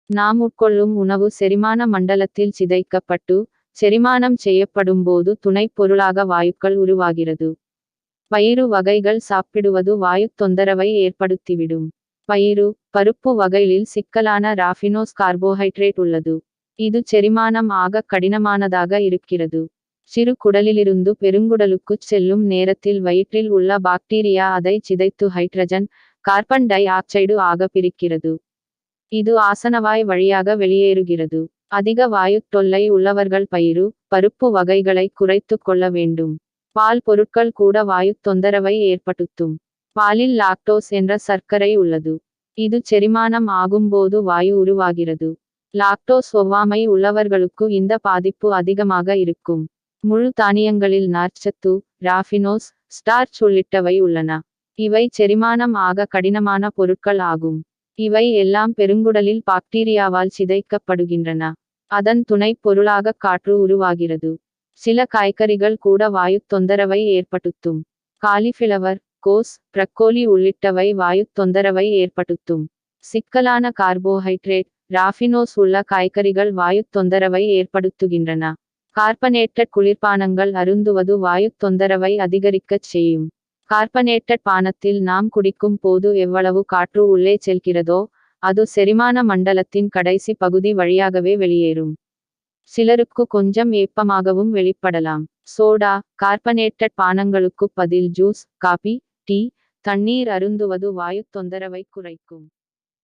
நாம் உட்கொள்ளும் உணவு செரிமான மண்டலத்தில் சிதைக்கப்பட்டு செரிமானம் செய்யப்படும்போது துணைப் பொருளாக வாயுக்கள் உருவாகிறது. பயிறு வகைகள் சாப்பிடுவது வாயுத் தொந்தரவை ஏற்படுத்திவிடும். பயிறு, பருப்பு வகைகளில் சிக்கலான ராஃபினோஸ் கார்போஹைட்ரேட் உள்ளது. இது செரிமானம் ஆக கடினமானதாக இருக்கிறது. சிறு குடலிலிருந்து பெருங்குடலுக்குச் செல்லும் நேரத்தில் வயிற்றில் உள்ள பாக்டீரியா அதை சிதைத்து ஹைட்ரஜன், கார்பன் டை ஆக்சைடு ஆக பிரிக்கிறது. இது ஆசனவாய் வழியாக வெளியேறுகிறது. அதிக வாயுத் தொல்லை உள்ளவர்கள் பயிறு, பருப்பு வகைகளை குறைத்துக் கொள்ள வேண்டும். பால் பொருட்கள் கூட வாயுத் தொந்தரவை ஏற்படுத்தும். பாலில் லாக்டோஸ் என்ற சர்க்கரை உள்ளது. இது செரிமானம் ஆகும்போது வாயு உருவாகிறது. லாக்டோஸ் ஒவ்வாமை உள்ளவர்களுக்கு இந்த பாதிப்பு அதிகமாக இருக்கும். முழு தானியங்களில் நார்ச்சத்து, ராஃபினோஸ், ஸ்டார்ச் உள்ளிட்டவை உள்ளன. இவை செரிமானம் ஆக கடினமான பொருட்கள் ஆகும். இவை எல்லாம் பெருங்குடலில் பாக்டீரியாவால் சிதைக்கப்படுகின்றன. அதன் துணைப் பொருளாக காற்று உருவாகிறது. சில காய்கறிகள் கூட வாயுத் தொந்தரவை ஏற்படுத்தும். காலிஃபிளவர், கோஸ், ப்ரக்கோலி உள்ளிட்டவை வாயுத் தொந்தரவை ஏற்படுத்தும். சிக்கலான கார்போஹைட்ரேட், ராஃபினோஸ் உள்ள காய்கறிகள் வாயுத் தொந்தரவை ஏற்படுத்துகின்றன. கார்பனேட்டட் குளிர்பானங்கள் அருந்துவது வாயுத் தொந்தரவை அதிகரிக்கச் செய்யும். கார்பனேட்டட் பானத்தில் நாம் குடிக்கும் போது எவ்வளவு காற்று உள்ளே செல்கிறதோ அது செரிமான மண்டலத்தின் கடைசி பகுதி வழியாகவே வெளியேறும். சிலருக்கு கொஞ்சம் ஏப்பமாகவும் வெளிப்படலாம். சோடா, கார்பனேட்டட் பானங்களுக்கு பதில் ஜூஸ், காபி, டீ, தண்ணீர் அருந்துவது வாயுத் தொந்தரவை குறைக்கும்.